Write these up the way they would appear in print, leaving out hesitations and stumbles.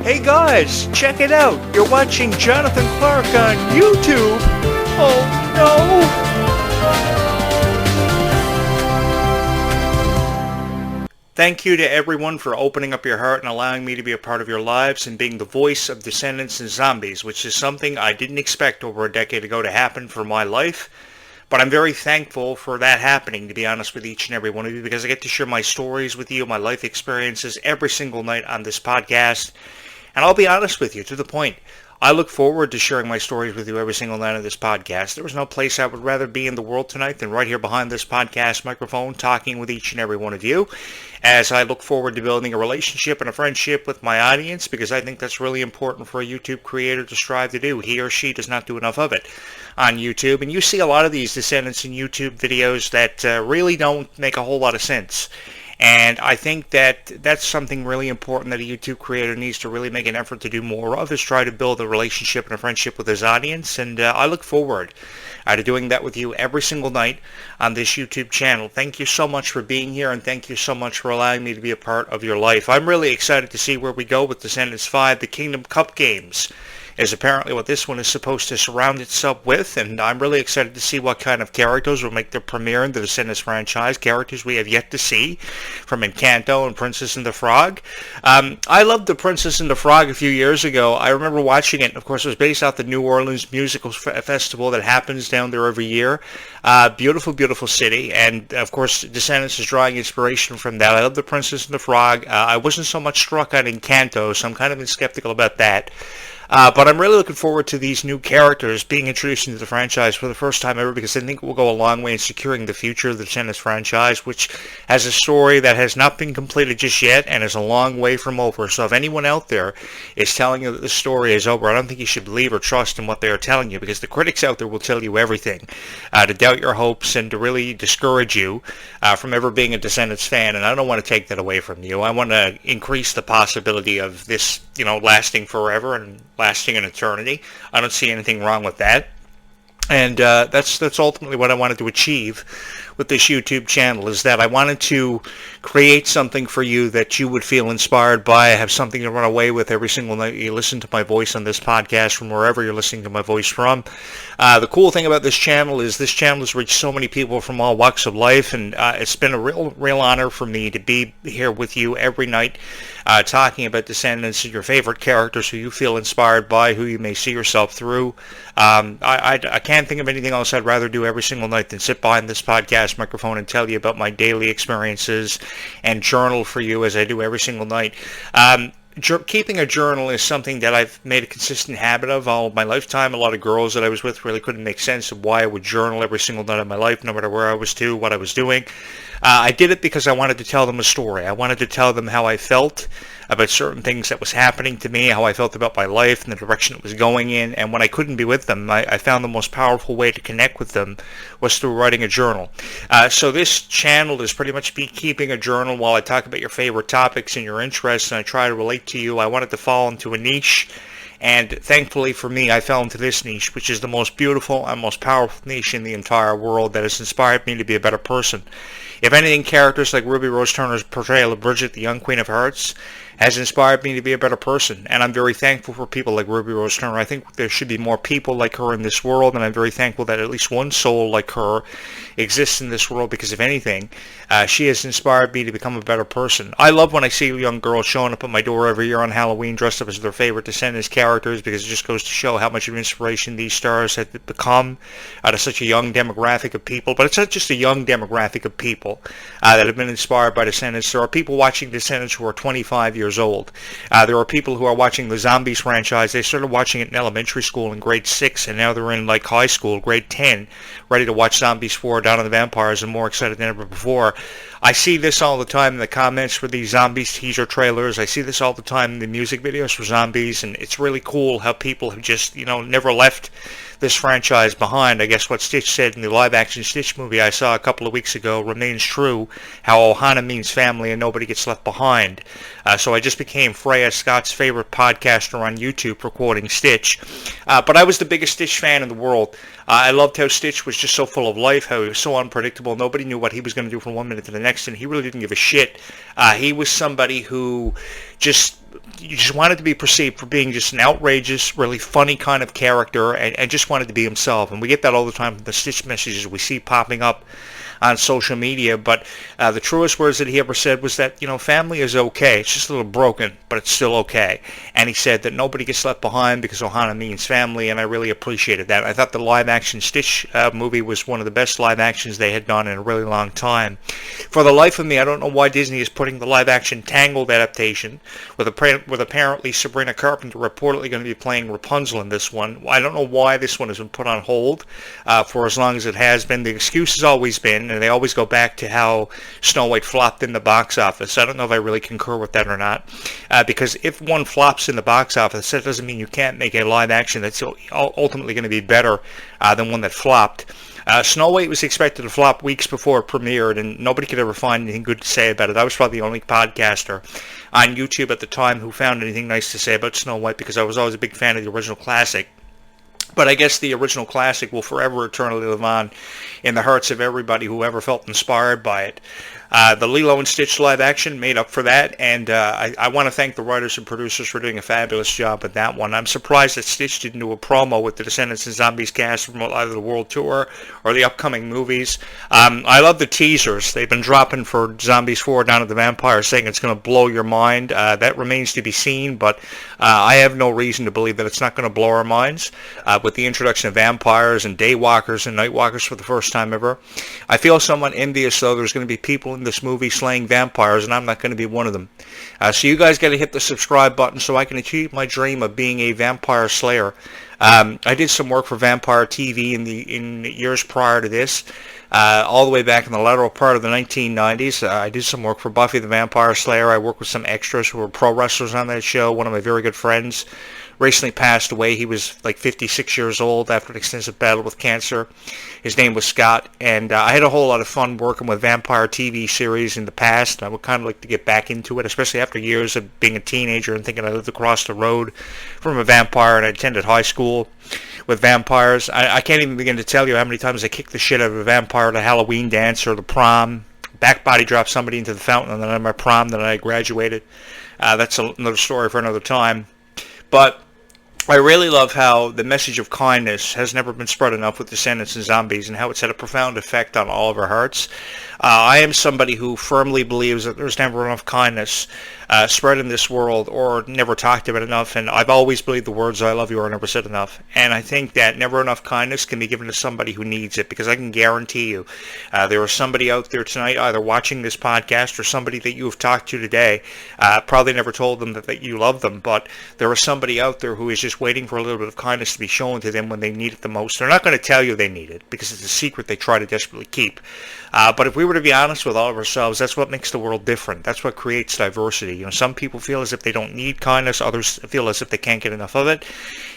Hey guys, check it out. You're watching Jonathan Clarke on YouTube. Oh no! Thank you to everyone for opening up your heart and allowing me to be a part of your lives and being the voice of Descendants and Zombies, which is something I didn't expect over a decade ago to happen for my life. But I'm very thankful for that happening, to be honest with each and every one of you, because I get to share my stories with you, my life experiences every single night on this podcast. And I'll be honest with you, to the point, I look forward to sharing my stories with you every single night on this podcast. There was no place I would rather be in the world tonight than right here behind this podcast microphone, talking with each and every one of you, as I look forward to building a relationship and a friendship with my audience, because I think that's really important for a YouTube creator to strive to do. He or she does not do enough of it on YouTube, and you see a lot of these Descendants in YouTube videos that really don't make a whole lot of sense. And I think that that's something really important that a YouTube creator needs to really make an effort to do more of, is try to build a relationship and a friendship with his audience. And I look forward to doing that with you every single night on this YouTube channel. Thank you so much for being here, and thank you so much for allowing me to be a part of your life. I'm really excited to see where we go with Descendants 5, the Kingdom Cup games, is apparently what this one is supposed to surround itself with, and I'm really excited to see what kind of characters will make their premiere in the Descendants franchise, characters we have yet to see from Encanto and Princess and the Frog. I loved the Princess and the Frog a few years ago. I remember watching it. Of course, it was based off the New Orleans Musical Festival that happens down there every year. Beautiful, beautiful city, and of course, Descendants is drawing inspiration from that. I love the Princess and the Frog. I wasn't so much struck on Encanto, so I'm kind of skeptical about that. But I'm really looking forward to these new characters being introduced into the franchise for the first time ever, because I think it will go a long way in securing the future of the Descendants franchise, which has a story that has not been completed just yet and is a long way from over. So if anyone out there is telling you that the story is over, I don't think you should believe or trust in what they are telling you, because the critics out there will tell you everything to doubt your hopes and to really discourage you from ever being a Descendants fan. And I don't want to take that away from you. I want to increase the possibility of this, lasting forever and lasting an eternity. I don't see anything wrong with that. And that's ultimately what I wanted to achieve with this YouTube channel, is that I wanted to create something for you that you would feel inspired by, have something to run away with every single night you listen to my voice on this podcast from wherever you're listening to my voice from. The cool thing about this channel is this channel has reached so many people from all walks of life, and it's been a real honor for me to be here with you every night talking about Descendants and your favorite characters who you feel inspired by, who you may see yourself through. I can't think of anything else I'd rather do every single night than sit behind this podcast microphone and tell you about my daily experiences and journal for you, as I do every single night. Keeping a journal is something that I've made a consistent habit of all of my lifetime. A lot of girls that I was with really couldn't make sense of why I would journal every single night of my life, no matter where I was to, what I was doing. I did it because I wanted to tell them a story. I wanted to tell them how I felt about certain things that was happening to me, how I felt about my life and the direction it was going in. And when I couldn't be with them, I found the most powerful way to connect with them was through writing a journal. So this channel is pretty much me keeping a journal while I talk about your favorite topics and your interests, and I try to relate to you. I wanted to fall into a niche, and thankfully for me, I fell into this niche, which is the most beautiful and most powerful niche in the entire world that has inspired me to be a better person. If anything, characters like Ruby Rose Turner's portrayal of Bridget, the Young Queen of Hearts, has inspired me to be a better person, and I'm very thankful for people like Ruby Rose Turner. I think there should be more people like her in this world, and I'm very thankful that at least one soul like her exists in this world, because if anything, she has inspired me to become a better person. I love when I see young girls showing up at my door every year on Halloween dressed up as their favorite Descendants characters, because it just goes to show how much of an inspiration these stars have become out of such a young demographic of people. But it's not just a young demographic of people that have been inspired by Descendants. There are people watching Descendants who are 25 years old. There are people who are watching the Zombies franchise. They started watching it in elementary school in grade 6, and now they're in like high school, grade 10, ready to watch Zombies 4, Dawn of the Vampires, and more excited than ever before. I see this all the time in the comments for these Zombies teaser trailers. I see this all the time in the music videos for Zombies, and it's really cool how people have just, never left this franchise behind. I guess what Stitch said in the live-action Stitch movie I saw a couple of weeks ago remains true, how Ohana means family and nobody gets left behind. So I just became Freya Scott's favorite podcaster on YouTube for quoting Stitch. But I was the biggest Stitch fan in the world. I loved how Stitch was just so full of life, how he was so unpredictable. Nobody knew what he was going to do from one minute to the next, and he really didn't give a shit. He was somebody who just you just wanted to be perceived for being just an outrageous, really funny kind of character, and just wanted to be himself. And we get that all the time from the Stitch messages we see popping up on social media. But the truest words that he ever said was that, family is okay. It's just a little broken, but it's still okay. And he said that nobody gets left behind because Ohana means family, and I really appreciated that. I thought the live-action Stitch movie was one of the best live-actions they had done in a really long time. For the life of me, I don't know why Disney is putting the live-action Tangled adaptation with apparently Sabrina Carpenter reportedly going to be playing Rapunzel in this one. I don't know why this one has been put on hold for as long as it has been. The excuse has always been, and they always go back to how Snow White flopped in the box office. I don't know if I really concur with that or not, because if one flops in the box office, that doesn't mean you can't make a live action that's ultimately going to be better than one that flopped. Snow White was expected to flop weeks before it premiered, and nobody could ever find anything good to say about it. I was probably the only podcaster on YouTube at the time who found anything nice to say about Snow White, because I was always a big fan of the original classic. But I guess the original classic will forever eternally live on in the hearts of everybody who ever felt inspired by it. The Lilo and Stitch live action made up for that, and I want to thank the writers and producers for doing a fabulous job with that one. I'm surprised that Stitch didn't do a promo with the Descendants and Zombies cast from either the World Tour or the upcoming movies. I love the teasers. They've been dropping for Zombies 4 Down at the Vampire, saying it's going to blow your mind. That remains to be seen, but I have no reason to believe that it's not going to blow our minds. With the introduction of vampires and daywalkers and nightwalkers for the first time ever, I feel somewhat envious, though. There's going to be people in this movie slaying vampires, and I'm not going to be one of them. So you guys got to hit the subscribe button so I can achieve my dream of being a vampire slayer. I did some work for Vampire TV in the years prior to this, all the way back in the lateral part of the 1990s. I did some work for Buffy the Vampire Slayer. I worked with some extras who were pro wrestlers on that show. One of my very good friends recently passed away. He was like 56 years old after an extensive battle with cancer. His name was Scott, and I had a whole lot of fun working with Vampire TV series in the past. I would kind of like to get back into it, especially after years of being a teenager and thinking I lived across the road from a vampire, and I attended high school with vampires. I can't even begin to tell you how many times I kicked the shit out of a vampire at a Halloween dance or the prom, back body dropped somebody into the fountain on the night of my prom that I graduated. That's another story for another time. But I really love how the message of kindness has never been spread enough with Descendants and Zombies, and how it's had a profound effect on all of our hearts. I am somebody who firmly believes that there's never enough kindness spread in this world, or never talked about enough, and I've always believed the words "I love you" are never said enough. And I think that never enough kindness can be given to somebody who needs it, because I can guarantee you there is somebody out there tonight either watching this podcast or somebody that you have talked to today, probably never told them that you love them, but there is somebody out there who is just waiting for a little bit of kindness to be shown to them when they need it the most. They're not going to tell you they need it, because it's a secret they try to desperately keep. But if we were to be honest with all of ourselves, that's what makes the world different. That's what creates diversity. Some people feel as if they don't need kindness. Others feel as if they can't get enough of it.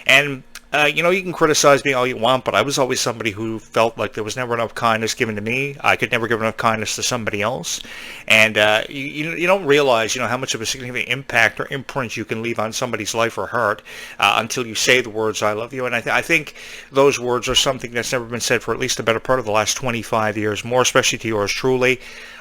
And you can criticize me all you want, but I was always somebody who felt like there was never enough kindness given to me. I could never give enough kindness to somebody else. And you don't realize, how much of a significant impact or imprint you can leave on somebody's life or heart until you say the words "I love you." And I think those words are something that's never been said for at least the better part of the last 25 years, more especially to yours truly.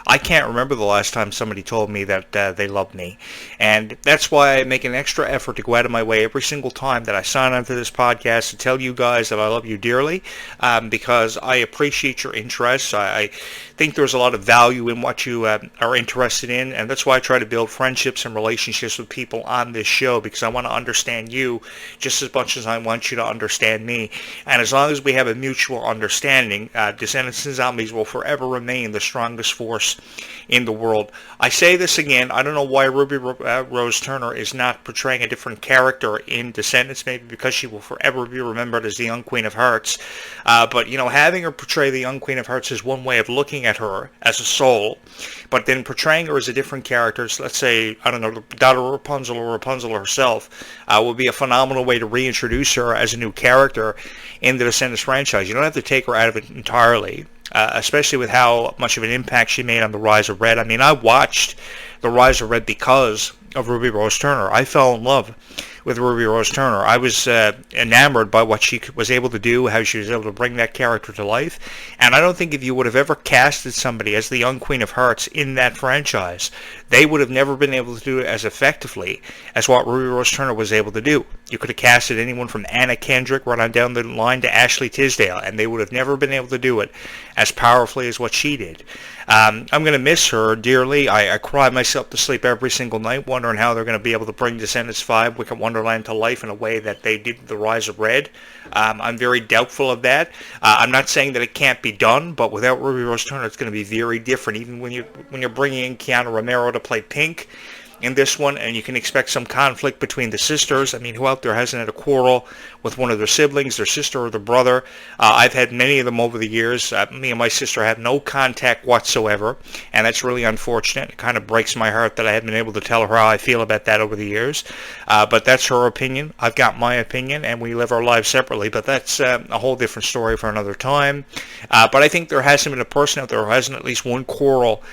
I can't remember the last time somebody told me that they loved me. And that's why I make an extra effort to go out of my way every single time that I sign onto this podcast to tell you guys that I love you dearly, because I appreciate your interests. I think there's a lot of value in what you are interested in, and that's why I try to build friendships and relationships with people on this show, because I want to understand you just as much as I want you to understand me. And as long as we have a mutual understanding, Descendants and Zombies will forever remain the strongest force in the world. I say this again, I don't know why Ruby Rose Turner is not portraying a different character in Descendants, maybe because she will forever be remembered as the Young Queen of Hearts. But having her portray the Young Queen of Hearts is one way of looking at her as a soul, but then portraying her as a different character, so let's say, I don't know, the daughter of Rapunzel or Rapunzel herself, would be a phenomenal way to reintroduce her as a new character in the Descendants franchise. You don't have to take her out of it entirely. Especially with how much of an impact she made on The Rise of Red. I mean, I watched The Rise of Red because of Ruby Rose Turner. I fell in love with Ruby Rose Turner. I was enamored by what she was able to do, how she was able to bring that character to life. And I don't think if you would have ever casted somebody as the young Queen of Hearts in that franchise, they would have never been able to do it as effectively as what Ruby Rose Turner was able to do. You could have casted anyone from Anna Kendrick right on down the line to Ashley Tisdale, and they would have never been able to do it as powerfully as what she did. I'm going to miss her dearly. I cry myself to sleep every single night wondering how they're going to be able to bring Descendants 5 Wicked Wonderland to life in a way that they did The Rise of Red. I'm very doubtful of that. I'm not saying that it can't be done, but without Ruby Rose Turner, it's going to be very different. Even when you're bringing in Keanu Romero to play Pink in this one, and you can expect some conflict between the sisters. I mean, who out there hasn't had a quarrel with one of their siblings, their sister or their brother? I've had many of them over the years. Me and my sister have no contact whatsoever, and that's really unfortunate. It kind of breaks my heart that I haven't been able to tell her how I feel about that over the years. But that's her opinion. I've got my opinion, and we live our lives separately, but that's a whole different story for another time. But I think there hasn't been a person out there who hasn't at least one quarrel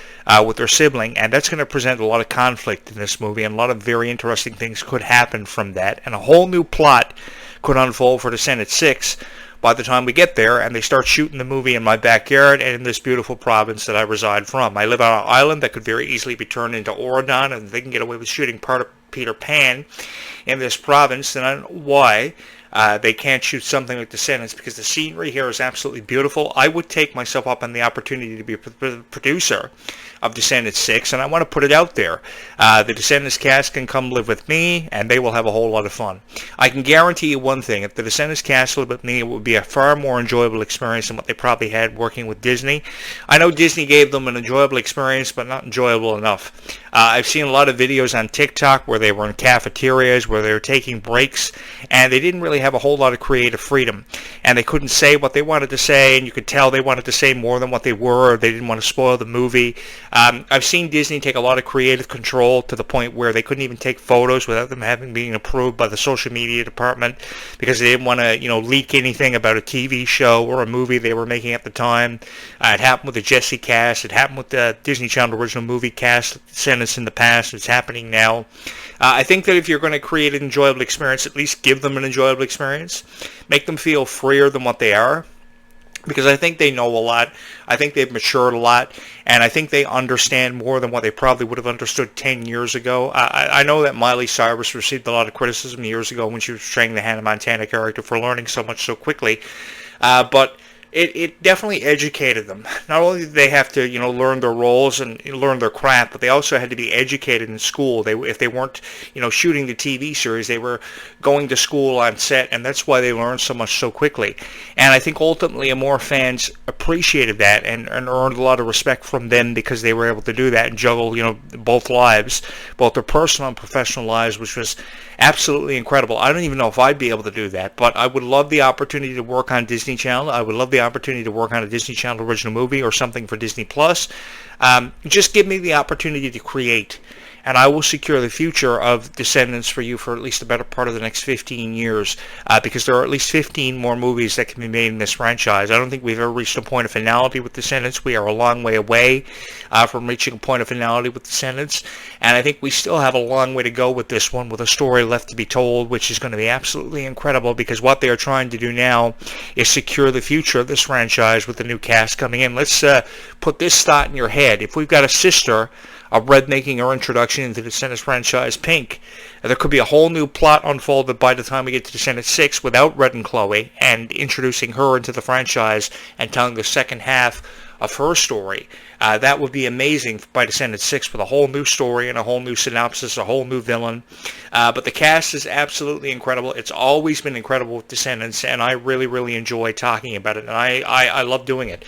with their sibling, and that's going to present a lot of conflict in this movie, and a lot of very interesting things could happen from that, and a whole new plot could unfold for Descendants 6 by the time we get there and they start shooting the movie in my backyard and in this beautiful province that I reside from. I live on an island that could very easily be turned into Oregon, and they can get away with shooting part of Peter Pan in this province, and I don't know why they can't shoot something like Descendants, because the scenery here is absolutely beautiful. I would take myself up on the opportunity to be a producer of Descendants 6, and I want to put it out there. The Descendants cast can come live with me, and they will have a whole lot of fun. I can guarantee you one thing: if the Descendants cast lived with me, it would be a far more enjoyable experience than what they probably had working with Disney. I know Disney gave them an enjoyable experience, but not enjoyable enough. I've seen a lot of videos on TikTok where they were in cafeterias, where they were taking breaks, and they didn't really have a whole lot of creative freedom, and they couldn't say what they wanted to say, and you could tell they wanted to say more than what they were, or they didn't want to spoil the movie. I've seen Disney take a lot of creative control to the point where they couldn't even take photos without them having been approved by the social media department, because they didn't want to, leak anything about a TV show or a movie they were making at the time. It happened with the Jessie cast. It happened with the Disney Channel original movie cast, Descendants, in the past. It's happening now. I think that if you're going to create an enjoyable experience, at least give them an enjoyable experience. Make them feel freer than what they are, because I think they know a lot. I think they've matured a lot, and I think they understand more than what they probably would have understood 10 years ago. I know that Miley Cyrus received a lot of criticism years ago when she was portraying the Hannah Montana character for learning so much so quickly, but it definitely educated them. Not only did they have to, learn their roles and learn their craft, but they also had to be educated in school. If they weren't, shooting the TV series, they were going to school on set, and that's why they learned so much so quickly. And I think ultimately more fans appreciated that and earned a lot of respect from them because they were able to do that and juggle, both lives, both their personal and professional lives, which was absolutely incredible. I don't even know if I'd be able to do that, but I would love the opportunity to work on Disney Channel. I would love the opportunity to work on a Disney Channel original movie or something for Disney Plus. Just give me the opportunity to create, and I will secure the future of Descendants for you for at least the better part of the next 15 years, because there are at least 15 more movies that can be made in this franchise. I don't think we've ever reached a point of finality with Descendants. We are a long way away from reaching a point of finality with Descendants, and I think we still have a long way to go with this one, with a story left to be told, which is going to be absolutely incredible, because what they are trying to do now is secure the future of this franchise with the new cast coming in. Let's put this thought in your head. If we've got a sister of Red making her introduction into the Descendants franchise, Pink, there could be a whole new plot unfolded by the time we get to Descendants 6 without Red and Chloe, and introducing her into the franchise and telling the second half of her story. That would be amazing by Descendants 6, with a whole new story and a whole new synopsis, a whole new villain. But the cast is absolutely incredible. It's always been incredible with Descendants, and I really, really enjoy talking about it, and I love doing it.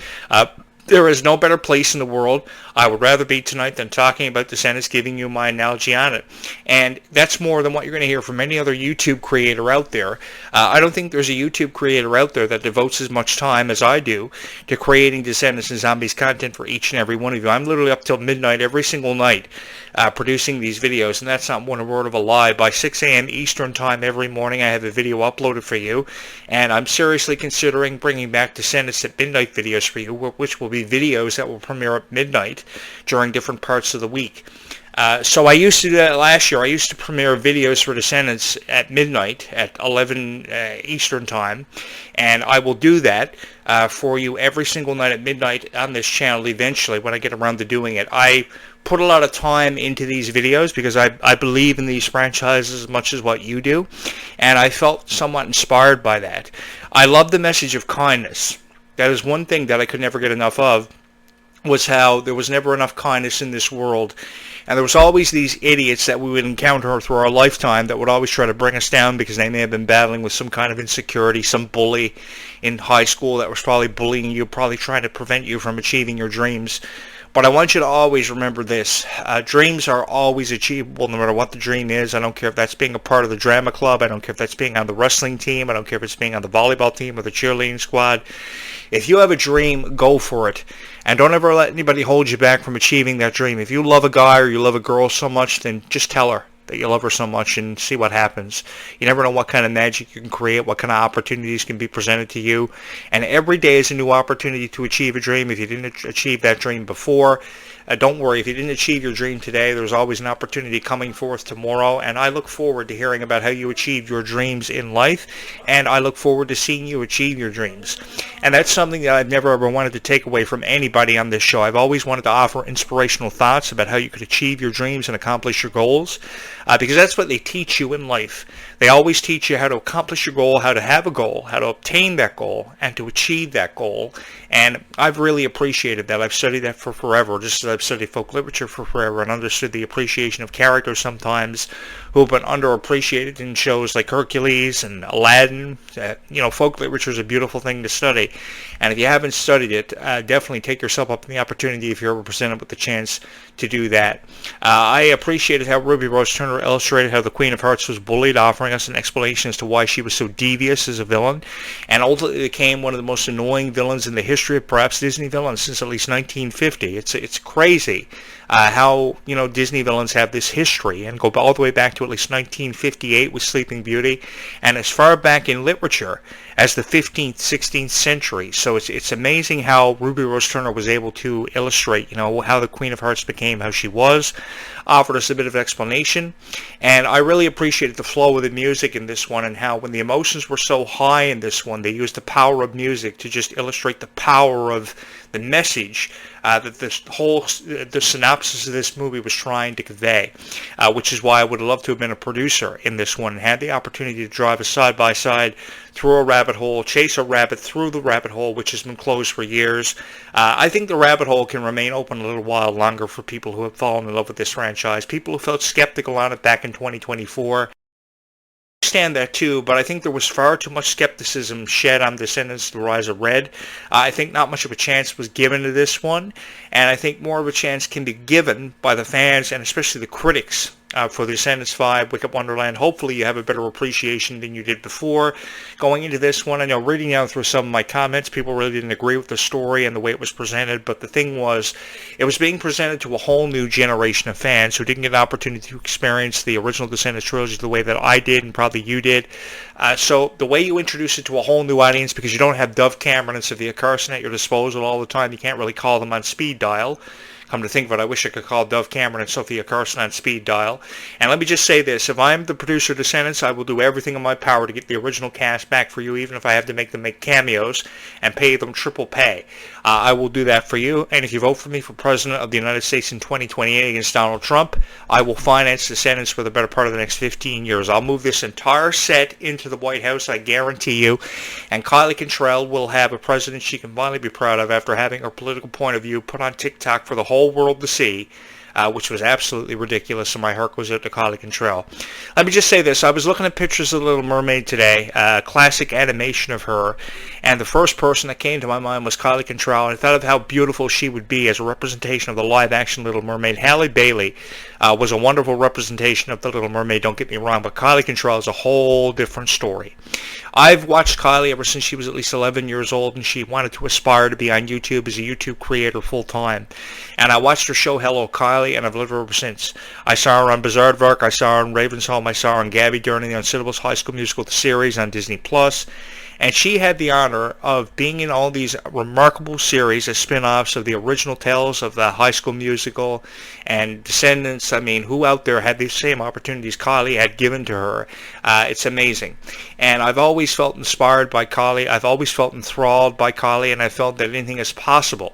There is no better place in the world I would rather be tonight than talking about Descendants, giving you my analogy on it. And that's more than what you're going to hear from any other YouTube creator out there. I don't think there's a YouTube creator out there that devotes as much time as I do to creating Descendants and Zombies content for each and every one of you. I'm literally up till midnight every single night producing these videos, and that's not one word of a lie. By 6 a.m. Eastern Time every morning, I have a video uploaded for you, and I'm seriously considering bringing back Descendants at midnight videos for you, which will be videos that will premiere at midnight during different parts of the week. So I used to do that last year. I used to premiere videos for Descendants at midnight at 11 Eastern Time, and I will do that for you every single night at midnight on this channel eventually when I get around to doing it. I put a lot of time into these videos because I believe in these franchises as much as what you do, and I felt somewhat inspired by that. I love the message of kindness. That is one thing that I could never get enough of, was how there was never enough kindness in this world. And there was always these idiots that we would encounter through our lifetime that would always try to bring us down because they may have been battling with some kind of insecurity, some bully in high school that was probably bullying you, probably trying to prevent you from achieving your dreams. But I want you to always remember this. Dreams are always achievable no matter what the dream is. I don't care if that's being a part of the drama club. I don't care if that's being on the wrestling team. I don't care if it's being on the volleyball team or the cheerleading squad. If you have a dream, go for it. And don't ever let anybody hold you back from achieving that dream. If you love a guy or you love a girl so much, then just tell her that you love her so much and see what happens. You never know what kind of magic you can create, what kind of opportunities can be presented to you. And every day is a new opportunity to achieve a dream. If you didn't achieve that dream before, don't worry. If you didn't achieve your dream today, there's always an opportunity coming forth tomorrow. And I look forward to hearing about how you achieved your dreams in life. And I look forward to seeing you achieve your dreams. And that's something that I've never ever wanted to take away from anybody on this show. I've always wanted to offer inspirational thoughts about how you could achieve your dreams and accomplish your goals. Because that's what they teach you in life. They always teach you how to accomplish your goal, how to have a goal, how to obtain that goal, and to achieve that goal. And I've really appreciated that. I've studied that for forever, just as I've studied folk literature for forever and understood the appreciation of characters sometimes who have been underappreciated in shows like Hercules and Aladdin. Folk literature is a beautiful thing to study. And if you haven't studied it, definitely take yourself up on the opportunity if you're ever presented with the chance to do that. I appreciated how Ruby Rose Turner illustrated how the Queen of Hearts was bullied, offering us an explanation as to why she was so devious as a villain, and ultimately became one of the most annoying villains in the history of perhaps Disney villains since at least 1950. It's crazy how Disney villains have this history and go all the way back to at least 1958 with Sleeping Beauty, and as far back in literature as the 15th, 16th century. So it's amazing how Ruby Rose Turner was able to illustrate, how the Queen of Hearts became how she was, offered us a bit of explanation, and I really appreciated the flow of the music in this one and how when the emotions were so high in this one, they used the power of music to just illustrate the power of the message that the synopsis of this movie was trying to convey, which is why I would have loved to have been a producer in this one and had the opportunity to drive a side-by-side through a rabbit hole, chase a rabbit through the rabbit hole, which has been closed for years. I think the rabbit hole can remain open a little while longer for people who have fallen in love with this franchise, people who felt skeptical on it back in 2024. I understand that too, but I think there was far too much skepticism shed on Descendants: The Rise of Red. I think not much of a chance was given to this one, and I think more of a chance can be given by the fans and especially the critics for the Descendants 5, Wicked Wonderland. Hopefully you have a better appreciation than you did before going into this one. I know reading down through some of my comments, people really didn't agree with the story and the way it was presented, but the thing was, it was being presented to a whole new generation of fans who didn't get an opportunity to experience the original Descendants trilogy the way that I did and probably you did. So the way you introduce it to a whole new audience, because you don't have Dove Cameron and Sophia Carson at your disposal all the time, you can't really call them on speed dial. Come to think of it, I wish I could call Dove Cameron and Sophia Carson on speed dial. And let me just say this, if I'm the producer of Descendants, I will do everything in my power to get the original cast back for you, even if I have to make them make cameos and pay them triple pay. I will do that for you, and if you vote for me for President of the United States in 2028 against Donald Trump, I will finance Descendants for the better part of the next 15 years. I'll move this entire set into the White House, I guarantee you, and Kylie Cantrell will have a president she can finally be proud of after having her political point of view put on TikTok for the whole world to see, which was absolutely ridiculous, so my heart goes out to Kylie Cantrell. Let me just say this, I was looking at pictures of the Little Mermaid today, classic animation of her, and the first person that came to my mind was Kylie Cantrell, and I thought of how beautiful she would be as a representation of the live-action Little Mermaid. Halle Bailey was a wonderful representation of the Little Mermaid, don't get me wrong, but Kylie Cantrell is a whole different story. I've watched Kylie ever since she was at least 11 years old, and she wanted to aspire to be on YouTube as a YouTube creator full-time. And I watched her show Hello Kylie, and I've lived her ever since. I saw her on Bizaardvark, I saw her on Ravensholm, I saw her on Gabby during the Unsittables High School Musical, the series on Disney+. And she had the honor of being in all these remarkable series as spin-offs of the original tales of the High School Musical and Descendants. I mean, who out there had these same opportunities Kylie had given to her? It's amazing. And I've always felt inspired by Kylie. I've always felt enthralled by Kylie, and I felt that anything is possible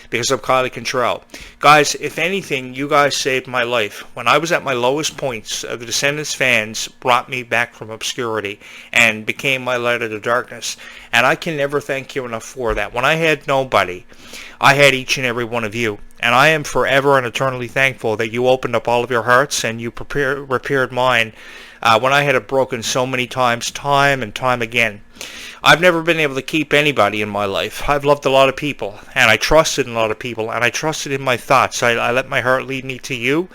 because of Kylie Cantrell. Guys, if anything, you guys saved my life. When I was at my lowest points, the Descendants fans brought me back from obscurity and became my light of the darkness. And I can never thank you enough for that. When I had nobody, I had each and every one of you. And I am forever and eternally thankful that you opened up all of your hearts and you repaired mine when I had it broken so many times, time and time again. I've never been able to keep anybody in my life. I've loved a lot of people, and I trusted in a lot of people, and I trusted in my thoughts. I let my heart lead me to you,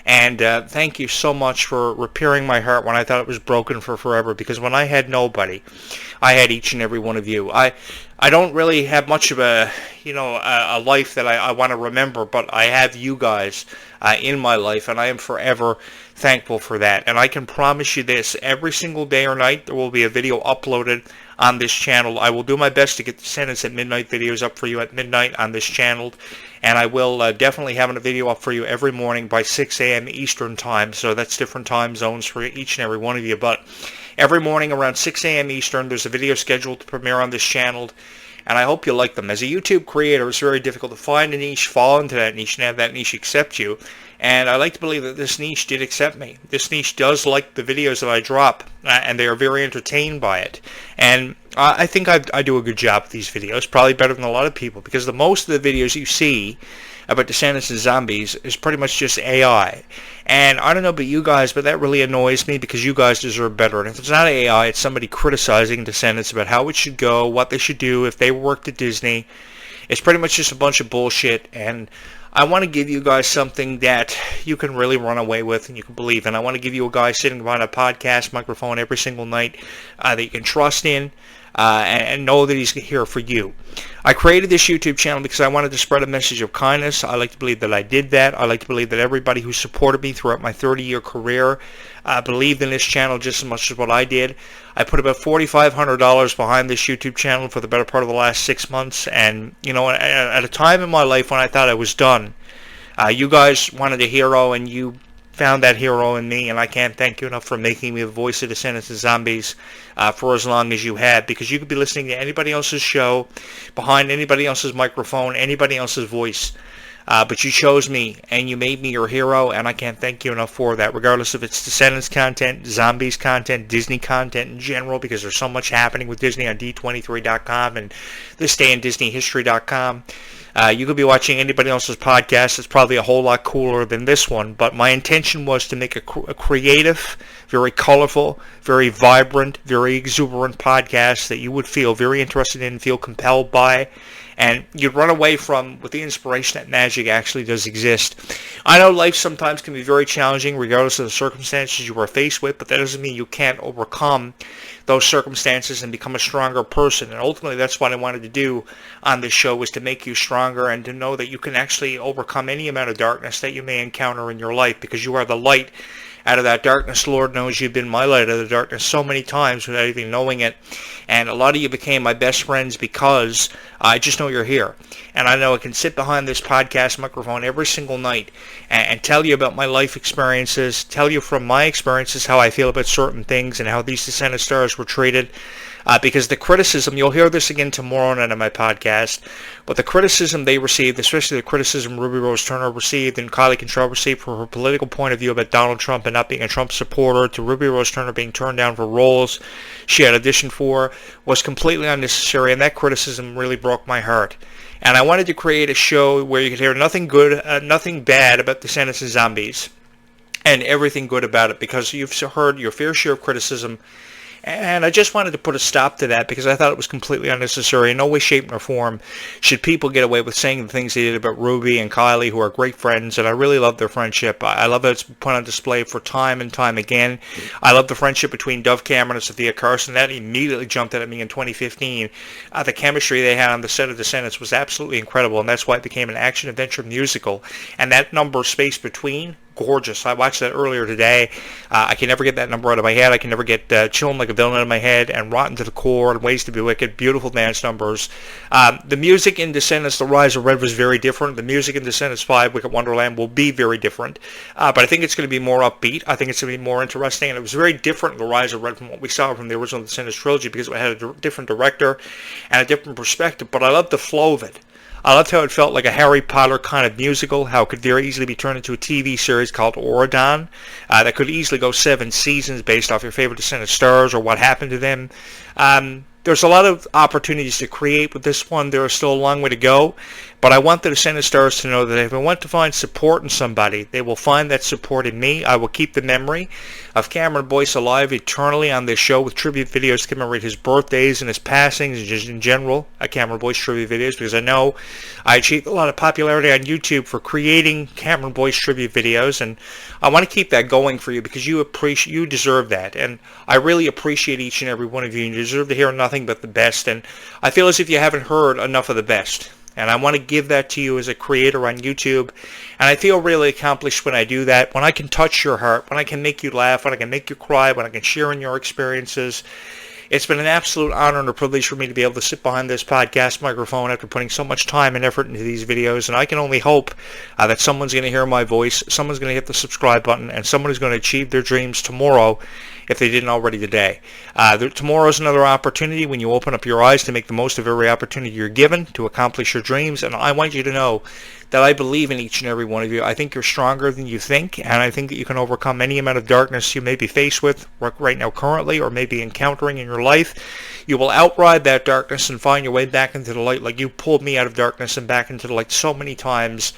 and thank you so much for repairing my heart when I thought it was broken for forever, because when I had nobody, I had each and every one of you. I don't really have much of a life that I want to remember, but I have you guys in my life, and I am forever thankful for that. And I can promise you this: every single day or night there will be a video uploaded on this channel. I will do my best to get the Descendants at Midnight videos up for you at midnight on this channel, and I will definitely have a video up for you every morning by 6 a.m. Eastern time. So that's different time zones for each and every one of you, but every morning around 6 a.m. Eastern there's a video scheduled to premiere on this channel, and I hope you like them. As a YouTube creator, it's very difficult to find a niche, fall into that niche, and have that niche accept you. And I like to believe that this niche did accept me. This niche does like the videos that I drop, and they are very entertained by it. And I think I do a good job with these videos, probably better than a lot of people, because the most of the videos you see about Descendants and zombies is pretty much just AI. And I don't know about you guys, but that really annoys me, because you guys deserve better. And if it's not AI, it's somebody criticizing Descendants about how it should go, what they should do if they worked at Disney. It's pretty much just a bunch of bullshit, and I want to give you guys something that you can really run away with and you can believe in. I want to give you a guy sitting behind a podcast microphone every single night that you can trust in and know that he's here for you. I created this YouTube channel because I wanted to spread a message of kindness. I like to believe that I did that. I like to believe that everybody who supported me throughout my 30-year career believed in this channel just as much as what I did. I put about $4,500 behind this YouTube channel for the better part of the last 6 months, and at a time in my life when I thought I was done, you guys wanted a hero, and you found that hero in me, and I can't thank you enough for making me the voice of Descendants and Zombies for as long as you have, because you could be listening to anybody else's show, behind anybody else's microphone, anybody else's voice, but you chose me, and you made me your hero, and I can't thank you enough for that, regardless if it's Descendants content, Zombies content, Disney content in general, because there's so much happening with Disney on D23.com and This Day in Disney History.com. You could be watching anybody else's podcast. It's probably a whole lot cooler than this one, but my intention was to make a creative, very colorful, very vibrant, very exuberant podcast that you would feel very interested in, feel compelled by, and you'd run away from with the inspiration that magic actually does exist. I know life sometimes can be very challenging regardless of the circumstances you are faced with, but that doesn't mean you can't overcome those circumstances and become a stronger person. And ultimately that's what I wanted to do on this show, was to make you stronger and to know that you can actually overcome any amount of darkness that you may encounter in your life, because you are the light out of that darkness. Lord knows you've been my light out of the darkness so many times without even knowing it, and a lot of you became my best friends because I just know you're here, and I know I can sit behind this podcast microphone every single night and tell you about my life experiences, tell you from my experiences how I feel about certain things and how these Descendant stars were treated. Because the criticism, you'll hear this again tomorrow night on my podcast, but the criticism they received, especially the criticism Ruby Rose Turner received and Kylie Cantrell received for her political point of view about Donald Trump and not being a Trump supporter, to Ruby Rose Turner being turned down for roles she had auditioned for, was completely unnecessary, and that criticism really broke my heart. And I wanted to create a show where you could hear nothing good, nothing bad about Descendants and Zombies, and everything good about it, because you've heard your fair share of criticism. And I just wanted to put a stop to that, because I thought it was completely unnecessary. In no way, shape, nor form should people get away with saying the things they did about Ruby and Kylie, who are great friends, and I really love their friendship. I love that it's put on display for time and time again. I love the friendship between Dove Cameron and Sophia Carson. That immediately jumped out at me in 2015. The chemistry they had on the set of Descendants was absolutely incredible, and that's why it became an action-adventure musical. And that number, Space Between, gorgeous. I watched that earlier today. I can never get that number out of my head. I can never get Chillin' Like a Villain out of my head, and Rotten to the Core, and Ways to Be Wicked. Beautiful dance numbers. The music in Descendants: The Rise of Red was very different. The music in Descendants 5: Wicked Wonderland will be very different. But I think it's going to be more upbeat. I think it's going to be more interesting. And it was very different in The Rise of Red from what we saw from the original Descendants trilogy, because it had a different director and a different perspective. But I loved the flow of it. I loved how it felt like a Harry Potter kind of musical, how it could very easily be turned into a TV series called Oradon that could easily go 7 seasons based off your favorite Descendant stars or what happened to them. There's a lot of opportunities to create with this one. There is still a long way to go, but I want the Descendant stars to know that if they want to find support in somebody, they will find that support in me. I will keep the memory of Cameron Boyce alive eternally on this show with tribute videos to commemorate his birthdays and his passings, and just in general, Cameron Boyce tribute videos, because I know I achieved a lot of popularity on YouTube for creating Cameron Boyce tribute videos, and I want to keep that going for you because you deserve that, and I really appreciate each and every one of you. You deserve to hear nothing but the best, and I feel as if you haven't heard enough of the best, and I want to give that to you as a creator on YouTube, and I feel really accomplished when I do that, when I can touch your heart, when I can make you laugh, when I can make you cry, when I can share in your experiences. It's been an absolute honor and a privilege for me to be able to sit behind this podcast microphone after putting so much time and effort into these videos, and I can only hope that someone's going to hear my voice, someone's going to hit the subscribe button, and someone is going to achieve their dreams tomorrow if they didn't already today. Tomorrow is another opportunity when you open up your eyes to make the most of every opportunity you're given to accomplish your dreams, and I want you to know that I believe in each and every one of you. I think you're stronger than you think, and I think that you can overcome any amount of darkness you may be faced with right now currently or may be encountering in your life. You will outride that darkness and find your way back into the light like you pulled me out of darkness and back into the light so many times,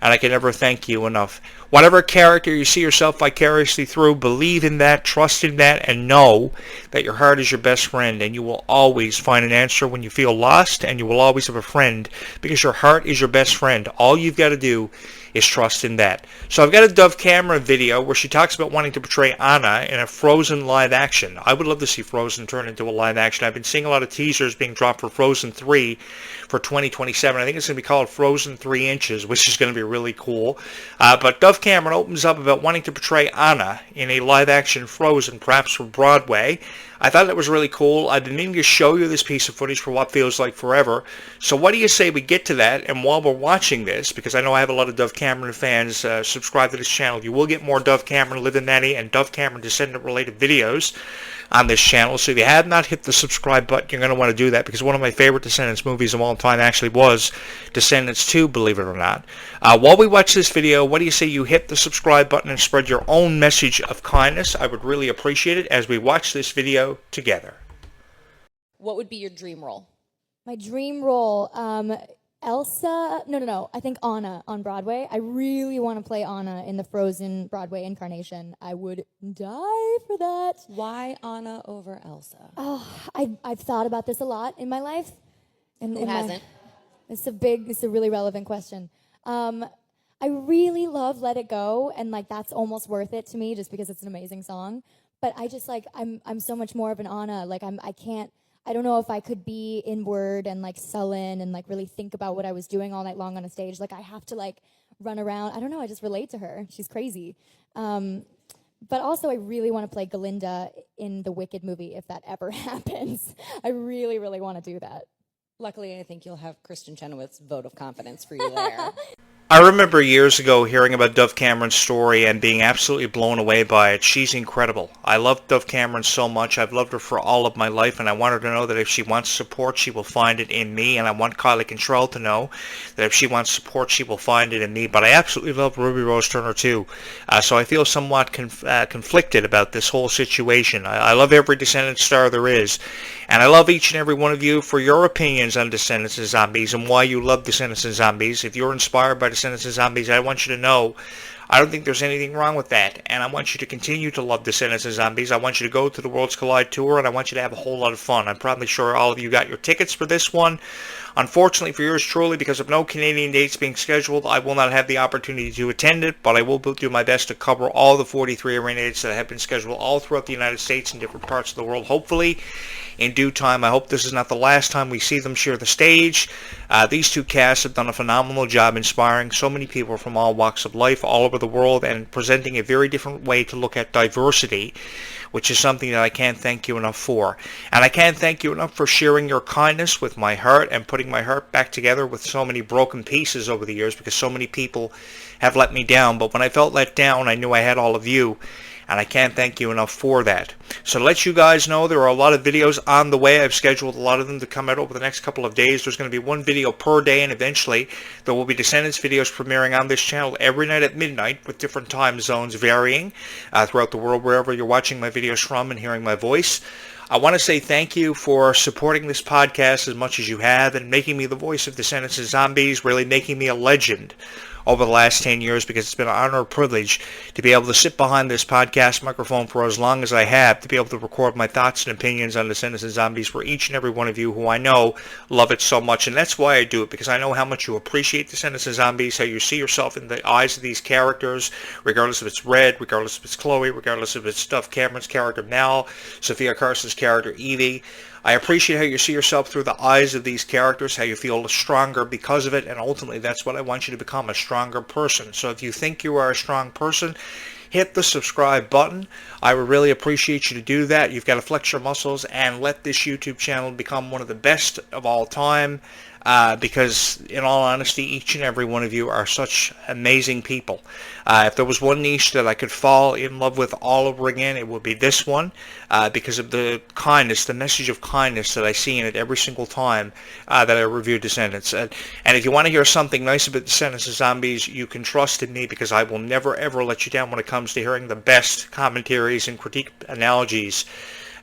and I can never thank you enough. Whatever character you see yourself vicariously through, believe in that, trust in that, and know that your heart is your best friend, and you will always find an answer when you feel lost, and you will always have a friend because your heart is your best friend. All you've got to do is trust in that. So I've got a Dove Cameron video where she talks about wanting to portray Anna in a Frozen live action. I would love to see Frozen turn into a live action. I've been seeing a lot of teasers being dropped for Frozen 3 for 2027. I think it's going to be called Frozen 3 Inches, which is going to be really cool. But Dove Cameron opens up about wanting to portray Anna in a live action Frozen, perhaps for Broadway. I thought that was really cool. I've been meaning to show you this piece of footage for what feels like forever. So what do you say we get to that? And while we're watching this, because I know I have a lot of Dove Cameron fans subscribe to this channel, you will get more Dove Cameron, Liv and Maddie, and Dove Cameron Descendant related videos on this channel. So if you have not hit the subscribe button, you're going to want to do that, because one of my favorite Descendants movies of all time actually was Descendants 2, believe it or not. While we watch this video, what do you say you hit the subscribe button and spread your own message of kindness? I would really appreciate it as we watch this video together. What would be your dream role? My dream role, Elsa, no, I think Anna on Broadway. I really want to play Anna in the Frozen Broadway incarnation. I would die for that. Why Anna over Elsa? Oh, I've thought about this a lot in my life. And Who hasn't? It's a really relevant question. I really love Let It Go, and like that's almost worth it to me just because it's an amazing song. But I just like I'm so much more of an Anna. Like I don't know if I could be inward and like sullen and like really think about what I was doing all night long on a stage. Like I have to like run around. I don't know. I just relate to her. She's crazy. But also I really want to play Galinda in the Wicked movie if that ever happens. I really, really want to do that. Luckily, I think you'll have Kristen Chenoweth's vote of confidence for you there. I remember years ago hearing about Dove Cameron's story and being absolutely blown away by it. She's incredible. I love Dove Cameron so much. I've loved her for all of my life, and I want her to know that if she wants support, she will find it in me. And I want Kylie Control to know that if she wants support, she will find it in me. But I absolutely love Ruby Rose Turner too. So I feel somewhat conflicted about this whole situation. I love every Descendants star there is. And I love each and every one of you for your opinions on Descendants and Zombies and why you love Descendants and Zombies. If you're inspired by Descendants and Zombies, I want you to know I don't think there's anything wrong with that, and I want you to continue to love Descendants and Zombies. I want you to go to the Worlds Collide tour, and I want you to have a whole lot of fun. I'm probably sure all of you got your tickets for this one. Unfortunately for yours truly, because of no Canadian dates being scheduled, I will not have the opportunity to attend it, but I will do my best to cover all the 43 arena dates that have been scheduled all throughout the United States and different parts of the world, hopefully in due time. I hope this is not the last time we see them share the stage. These two casts have done a phenomenal job inspiring so many people from all walks of life all over over the world and presenting a very different way to look at diversity, which is something that I can't thank you enough for. And I can't thank you enough for sharing your kindness with my heart and putting my heart back together with so many broken pieces over the years, because so many people have let me down. But when I felt let down, I knew I had all of you, and I can't thank you enough for that. So to let you guys know, there are a lot of videos on the way. I've scheduled a lot of them to come out over the next couple of days. There's going to be one video per day, and eventually there will be Descendants videos premiering on this channel every night at midnight, with different time zones varying throughout the world, wherever you're watching my videos from and hearing my voice. I want to say thank you for supporting this podcast as much as you have and making me the voice of Descendants and Zombies, really making me a legend over the last 10 years, because it's been an honor and privilege to be able to sit behind this podcast microphone for as long as I have, to be able to record my thoughts and opinions on Descendants and Zombies for each and every one of you who I know love it so much. And that's why I do it, because I know how much you appreciate Descendants and Zombies, how you see yourself in the eyes of these characters, regardless if it's Red, regardless if it's Chloe, regardless if it's Stuff Cameron's character Mal, Sophia Carson's character Evie. I appreciate how you see yourself through the eyes of these characters, how you feel stronger because of it, and ultimately that's what I want you to become, a stronger person. So if you think you are a strong person, hit the subscribe button. I would really appreciate you to do that. You've got to flex your muscles and let this YouTube channel become one of the best of all time, because in all honesty, each and every one of you are such amazing people. If there was one niche that I could fall in love with all over again, it would be this one, because of the kindness, the message of kindness that I see in it every single time that I review Descendants. And if you want to hear something nice about Descendants and Zombies, you can trust in me, because I will never ever let you down when it comes to hearing the best commentaries and critique analogies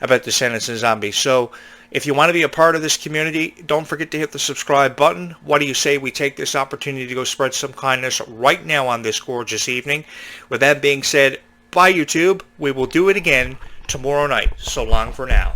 about Descendants and Zombies. So if you want to be a part of this community, don't forget to hit the subscribe button. What do you say we take this opportunity to go spread some kindness right now on this gorgeous evening? With that being said, bye YouTube. We will do it again tomorrow night. So long for now.